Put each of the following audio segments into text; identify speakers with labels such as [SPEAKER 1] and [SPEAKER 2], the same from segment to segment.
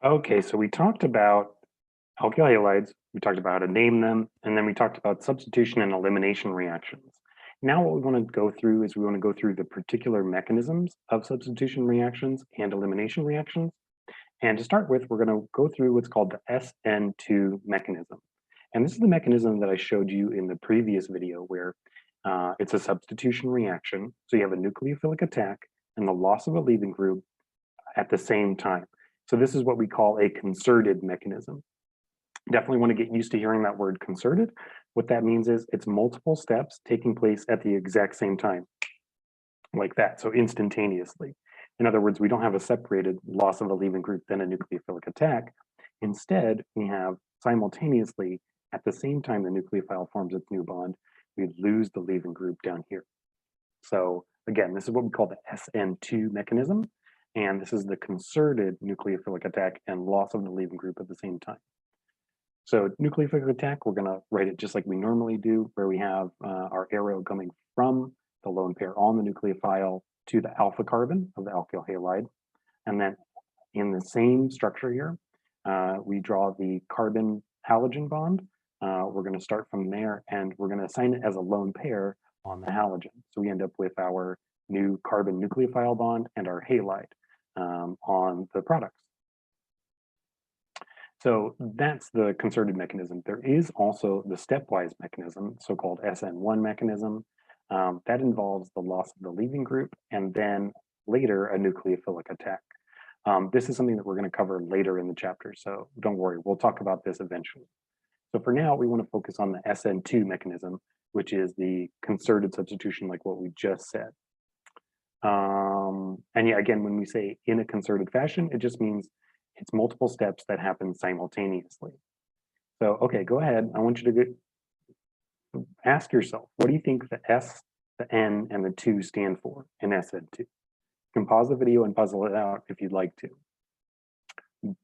[SPEAKER 1] Okay, so we talked about alkyl halides, we talked about how to name them, and then we talked about substitution and elimination reactions. Now what we want to go through is we want to go through the particular mechanisms of substitution reactions and elimination reactions. And to start with, we're going to go through what's called the SN2 mechanism. And this is the mechanism that I showed you in the previous video where it's a substitution reaction. So you have a nucleophilic attack and the loss of a leaving group at the same time. So this is what we call a concerted mechanism. Definitely want to get used to hearing that word concerted. What that means is it's multiple steps taking place at the exact same time, like that, so instantaneously. In other words, we don't have a separated loss of a leaving group then a nucleophilic attack. Instead, we have simultaneously, at the same time the nucleophile forms its new bond, we lose the leaving group down here. So again, this is what we call the SN2 mechanism. And this is the concerted nucleophilic attack and loss of the leaving group at the same time. So nucleophilic attack, we're going to write it just like we normally do, where we have our arrow coming from the lone pair on the nucleophile to the alpha carbon of the alkyl halide. And then in the same structure here, we draw the carbon halogen bond. We're going to start from there and we're going to assign it as a lone pair on the halogen. So we end up with our new carbon nucleophile bond and our halide on the products. So that's the concerted mechanism. There is also the stepwise mechanism, so-called SN1 mechanism. That involves the loss of the leaving group and then later a nucleophilic attack. This is something that we're going to cover later in the chapter, so don't worry, we'll talk about this eventually. So for now, we want to focus on the SN2 mechanism, which is the concerted substitution like what we just said. And yeah, again, when we say in a concerted fashion, it just means it's multiple steps that happen simultaneously. So, okay, go ahead. I want you to ask yourself, what do you think the S, the N, and the 2 stand for in SN2? You can pause the video and puzzle it out if you'd like to.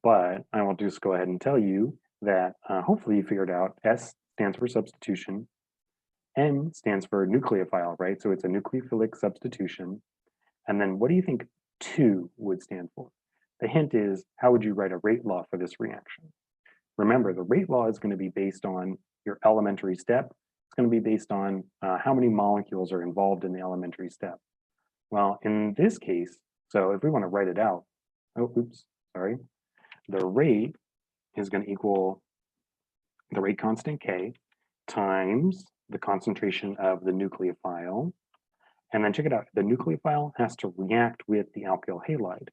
[SPEAKER 1] But I will just go ahead and tell you that hopefully you figured out S stands for substitution, N stands for nucleophile, right? So it's a nucleophilic substitution. And then what do you think 2 would stand for? The hint is, how would you write a rate law for this reaction? Remember, the rate law is going to be based on your elementary step. It's going to be based on how many molecules are involved in the elementary step. Well, in this case, so if we want to write it out, the rate is going to equal the rate constant K times the concentration of the nucleophile. And then check it out, the nucleophile has to react with the alkyl halide.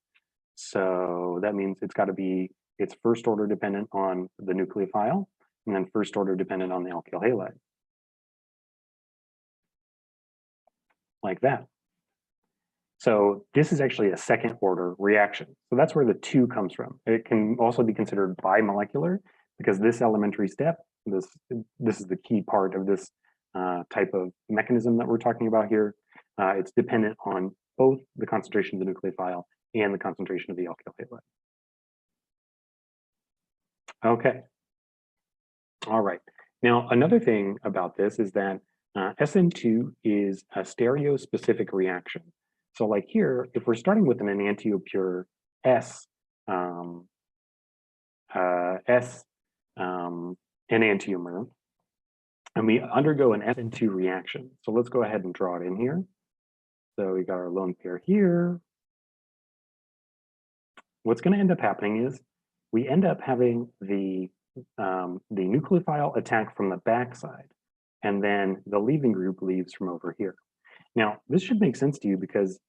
[SPEAKER 1] So that means it's got to be, it's first order dependent on the nucleophile and then first order dependent on the alkyl halide. Like that. So this is actually a second order reaction. So that's where the 2 comes from. It can also be considered bimolecular because this elementary step, this is the key part of this type of mechanism that we're talking about here. It's dependent on both the concentration of the nucleophile and the concentration of the alkyl halide. Okay. All right. Now, another thing about this is that SN2 is a stereospecific reaction. So like here, if we're starting with an enantiopure S enantiomer, and we undergo an SN2 reaction. So let's go ahead and draw it in here. So we got our lone pair here. What's going to end up happening is we end up having the nucleophile attack from the backside, and then the leaving group leaves from over here. Now, this should make sense to you because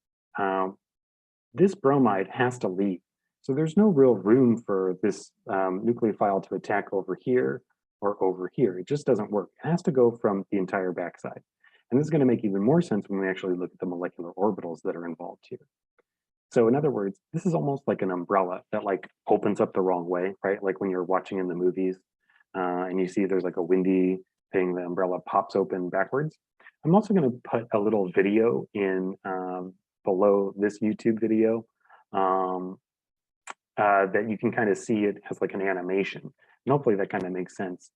[SPEAKER 1] this bromide has to leave. So there's no real room for this nucleophile to attack over here or over here. It just doesn't work. It has to go from the entire backside. And this is going to make even more sense when we actually look at the molecular orbitals that are involved here. So in other words, this is almost like an umbrella that like opens up the wrong way, right? Like when you're watching in the movies and you see there's like a windy thing, the umbrella pops open backwards. I'm also going to put a little video in below this YouTube video that you can kind of see it as like an animation. And hopefully that kind of makes sense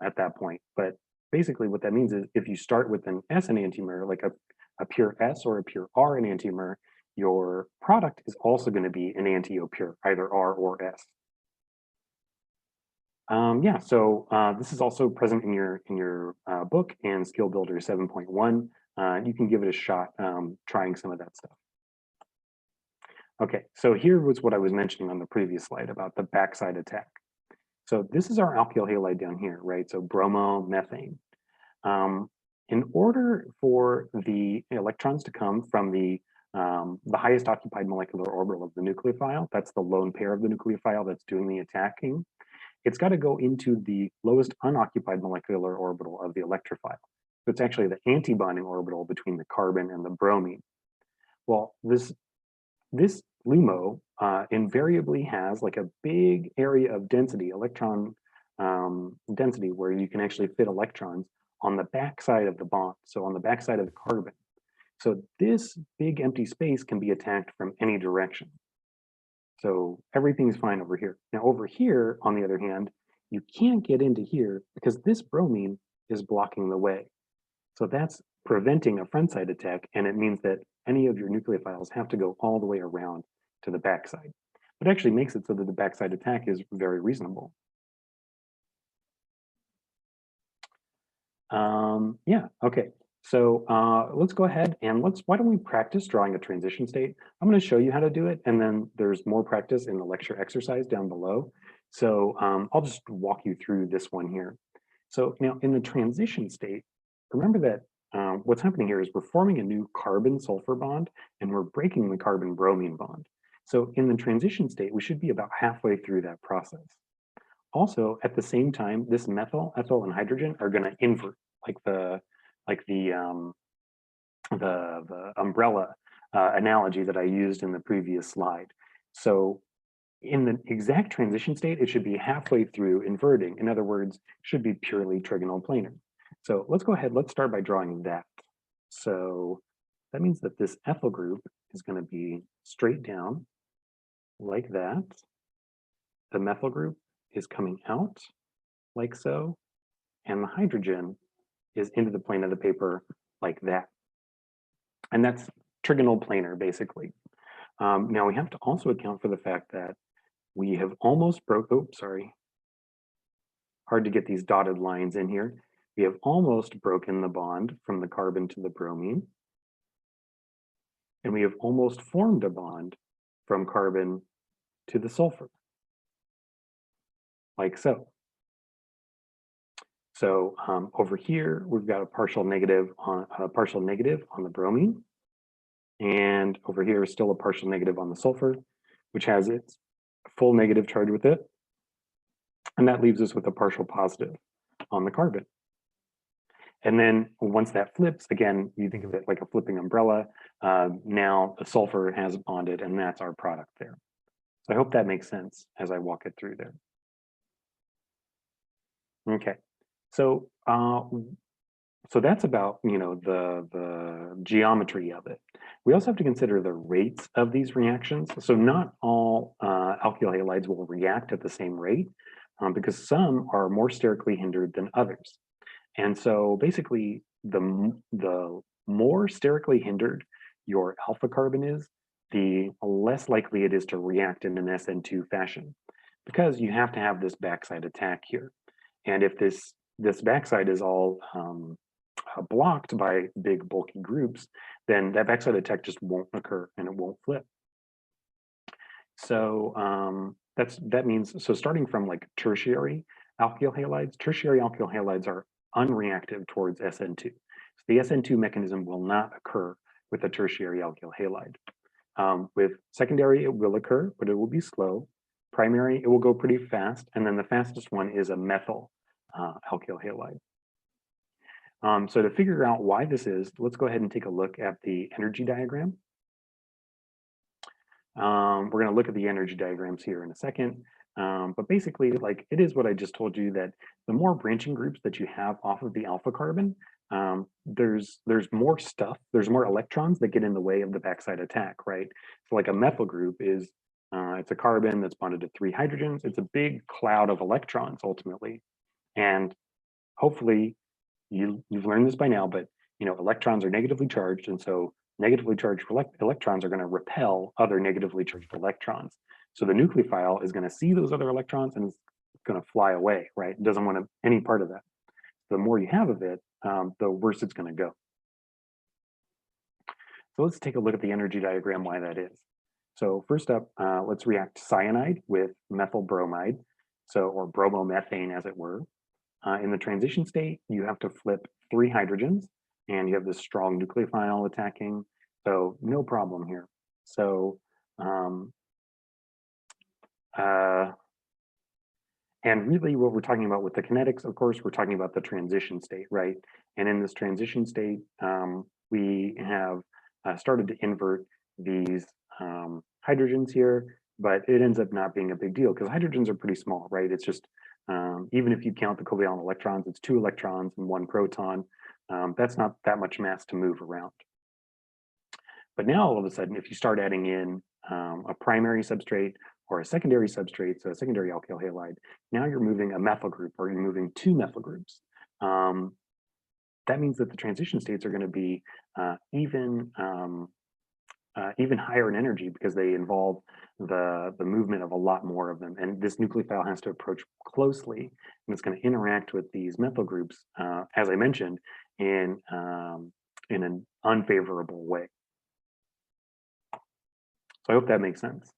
[SPEAKER 1] at that point. But basically what that means is if you start with an S enantiomer, like a pure S or a pure R enantiomer, your product is also going to be enantiopure, either R or S. Yeah, so this is also present in your book and Skill Builder 7.1. You can give it a shot trying some of that stuff. Okay, so here was what I was mentioning on the previous slide about the backside attack. So this is our alkyl halide down here, right? So bromomethane. In order for the electrons to come from the highest occupied molecular orbital of the nucleophile, that's the lone pair of the nucleophile that's doing the attacking, it's got to go into the lowest unoccupied molecular orbital of the electrophile. So it's actually the antibonding orbital between the carbon and the bromine. Well, this LUMO invariably has like a big area of density, electron density, where you can actually fit electrons on the backside of the bond, so on the backside of the carbon. So this big empty space can be attacked from any direction. So everything's fine over here. Now over here, on the other hand, you can't get into here because this bromine is blocking the way. So that's preventing a frontside attack, and it means that any of your nucleophiles have to go all the way around to the backside. But actually makes it so that the backside attack is very reasonable. Yeah, okay. So let's go ahead and why don't we practice drawing a transition state? I'm going to show you how to do it, and then there's more practice in the lecture exercise down below. So I'll just walk you through this one here. So now in the transition state, remember that what's happening here is we're forming a new carbon-sulfur bond, and we're breaking the carbon-bromine bond. So in the transition state, we should be about halfway through that process. Also, at the same time, this methyl, ethyl, and hydrogen are going to invert, like the umbrella analogy that I used in the previous slide. So in the exact transition state, it should be halfway through inverting. In other words, should be purely trigonal planar. So let's go ahead, let's start by drawing that. So that means that this ethyl group is going to be straight down like that. The methyl group is coming out like so, and the hydrogen is into the plane of the paper like that. And that's trigonal planar, basically. Now we have to also account for the fact that we have almost hard to get these dotted lines in here. We have almost broken the bond from the carbon to the bromine. And we have almost formed a bond from carbon to the sulfur, like so. So over here, we've got a partial negative on the bromine. And over here is still a partial negative on the sulfur, which has its full negative charge with it. And that leaves us with a partial positive on the carbon. And then once that flips, again, you think of it like a flipping umbrella. Now the sulfur has bonded, and that's our product there. So I hope that makes sense as I walk it through there. Okay, so so that's about the geometry of it. We also have to consider the rates of these reactions. So not all alkyl halides will react at the same rate because some are more sterically hindered than others. And so basically, the more sterically hindered your alpha carbon is, the less likely it is to react in an SN2 fashion, because you have to have this backside attack here. And if this backside is all blocked by big bulky groups, then that backside attack just won't occur and it won't flip. So that means, so starting from like tertiary alkyl halides are unreactive towards SN2. So the SN2 mechanism will not occur with a tertiary alkyl halide. With secondary, it will occur, but it will be slow. Primary, it will go pretty fast. And then the fastest one is a methyl alkyl halide. So to figure out why this is, let's go ahead and take a look at the energy diagram. We're going to look at the energy diagrams here in a second. But basically, like it is what I just told you, that the more branching groups that you have off of the alpha carbon, there's more stuff, there's more electrons that get in the way of the backside attack, right? So like a methyl group is, it's a carbon that's bonded to 3 hydrogens. It's a big cloud of electrons ultimately. And hopefully you've learned this by now, but electrons are negatively charged. And so negatively charged electrons are going to repel other negatively charged electrons. So the nucleophile is going to see those other electrons and is going to fly away, right? It doesn't want any part of that. The more you have of it, the worse it's going to go. So let's take a look at the energy diagram, why that is. So first up, let's react cyanide with methyl bromide, or bromomethane as it were. In the transition state, you have to flip 3 hydrogens, and you have this strong nucleophile attacking, so no problem here. So, and really what we're talking about with the kinetics, of course, we're talking about the transition state, right? And in this transition state, we have started to invert these hydrogens here, but it ends up not being a big deal because hydrogens are pretty small, right? It's just, even if you count the covalent electrons, it's 2 electrons and 1 proton. That's not that much mass to move around. But now all of a sudden, if you start adding in a primary substrate or a secondary substrate, so a secondary alkyl halide, now you're moving a methyl group or you're moving 2 methyl groups. That means that the transition states are going to be even higher in energy because they involve the movement of a lot more of them. And this nucleophile has to approach closely, and it's going to interact with these methyl groups, as I mentioned, in an unfavorable way. So I hope that makes sense.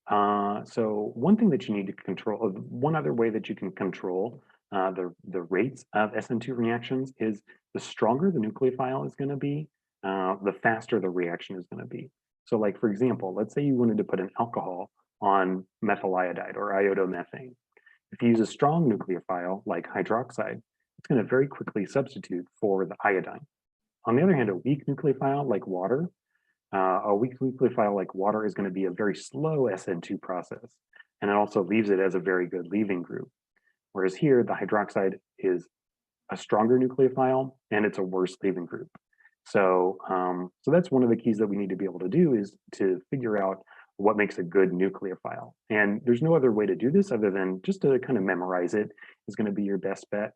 [SPEAKER 1] So one thing that you need to control, one other way that you can control the rates of SN2 reactions is the stronger the nucleophile is going to be, the faster the reaction is going to be. So like, for example, let's say you wanted to put an alcohol on methyl iodide or iodomethane. If you use a strong nucleophile like hydroxide, it's going to very quickly substitute for the iodine. On the other hand, a weak nucleophile like water, is going to be a very slow SN2 process, and it also leaves it as a very good leaving group. Whereas here, the hydroxide is a stronger nucleophile, and it's a worse leaving group. So, so that's one of the keys that we need to be able to do is to figure out what makes a good nucleophile. And there's no other way to do this other than just to kind of memorize it is going to be your best bet.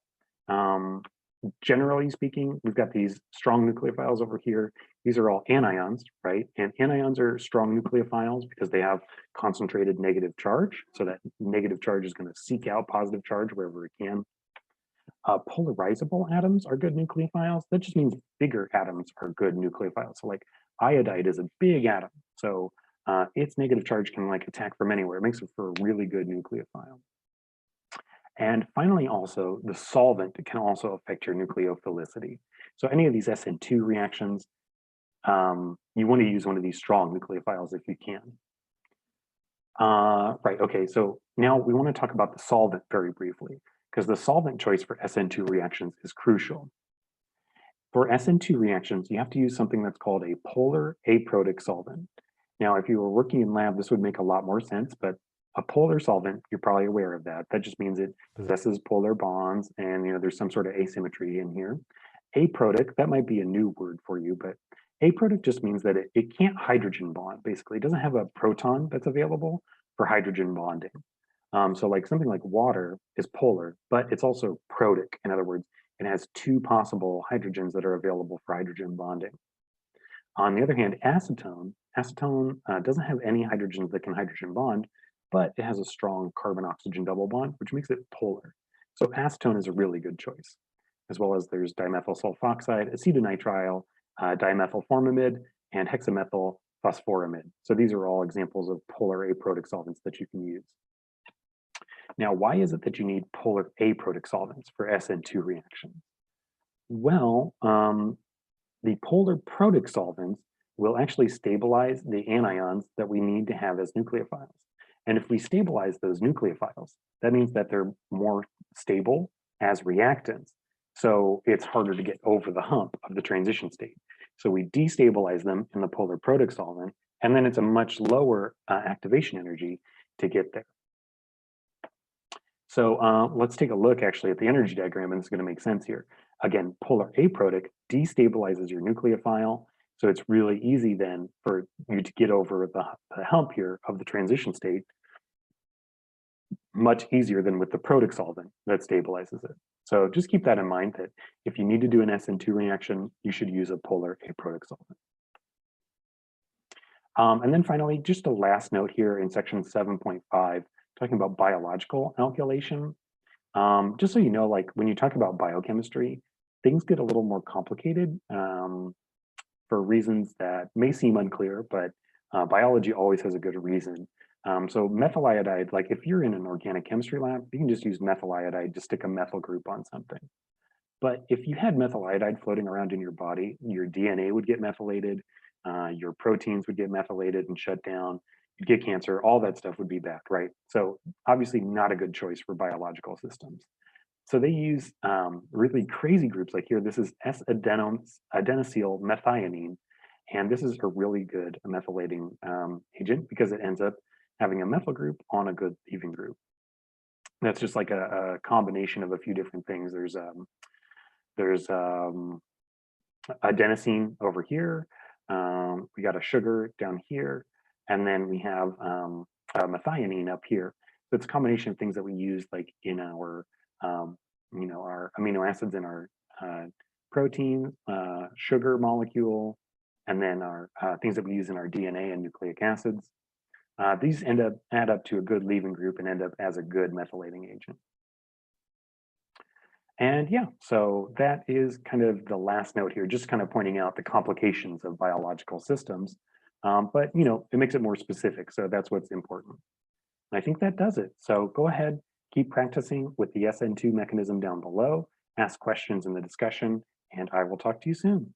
[SPEAKER 1] Generally speaking, we've got these strong nucleophiles over here. These are all anions, right? And anions are strong nucleophiles because they have concentrated negative charge. So that negative charge is going to seek out positive charge wherever it can. Polarizable atoms are good nucleophiles. That just means bigger atoms are good nucleophiles. So like iodide is a big atom. So its negative charge can like attack from anywhere. It makes it for a really good nucleophile. And finally, also, the solvent can also affect your nucleophilicity. So any of these SN2 reactions, you want to use one of these strong nucleophiles if you can. Right, okay, so now we want to talk about the solvent very briefly, because the solvent choice for SN2 reactions is crucial. For SN2 reactions, you have to use something that's called a polar aprotic solvent. Now, if you were working in lab, this would make a lot more sense, but a polar solvent, you're probably aware of that. That just means it possesses polar bonds and there's some sort of asymmetry in here. Aprotic, that might be a new word for you, but aprotic just means that it can't hydrogen bond, basically. It doesn't have a proton that's available for hydrogen bonding. So like something like water is polar, but it's also protic. In other words, it has 2 possible hydrogens that are available for hydrogen bonding. On the other hand, acetone doesn't have any hydrogens that can hydrogen bond, but it has a strong carbon-oxygen double bond, which makes it polar. So acetone is a really good choice, as well as there's dimethyl sulfoxide, acetonitrile, dimethylformamide, and hexamethyl phosphoramide. So these are all examples of polar aprotic solvents that you can use. Now, why is it that you need polar aprotic solvents for SN2 reactions? Well, the polar protic solvents will actually stabilize the anions that we need to have as nucleophiles. And if we stabilize those nucleophiles, that means that they're more stable as reactants. So it's harder to get over the hump of the transition state. So we destabilize them in the polar protic solvent, and then it's a much lower activation energy to get there. So let's take a look actually at the energy diagram, and it's going to make sense here. Again, polar aprotic destabilizes your nucleophile. So it's really easy then for you to get over the hump here of the transition state, much easier than with the protic solvent that stabilizes it. So just keep that in mind that if you need to do an SN2 reaction, you should use a polar aprotic solvent. And then finally, just a last note here in section 7.5, talking about biological alkylation. Just so you know, like when you talk about biochemistry, things get a little more complicated for reasons that may seem unclear, but biology always has a good reason. So methyl iodide, like if you're in an organic chemistry lab, you can just use methyl iodide to stick a methyl group on something. But if you had methyl iodide floating around in your body, your DNA would get methylated, your proteins would get methylated and shut down, you'd get cancer, all that stuff would be bad, right? So obviously not a good choice for biological systems. So they use really crazy groups like here, this is S-adenosyl methionine, and this is a really good methylating agent because it ends up having a methyl group on a good leaving group. That's just like a combination of a few different things. There's adenosine over here. We got a sugar down here, and then we have methionine up here. So it's a combination of things that we use like in our, our amino acids in our protein, sugar molecule, and then our things that we use in our DNA and nucleic acids. These add up to a good leaving group and end up as a good methylating agent. And yeah, so that is kind of the last note here, just kind of pointing out the complications of biological systems. But it makes it more specific, so that's what's important. And I think that does it. So go ahead, keep practicing with the SN2 mechanism down below, ask questions in the discussion, and I will talk to you soon.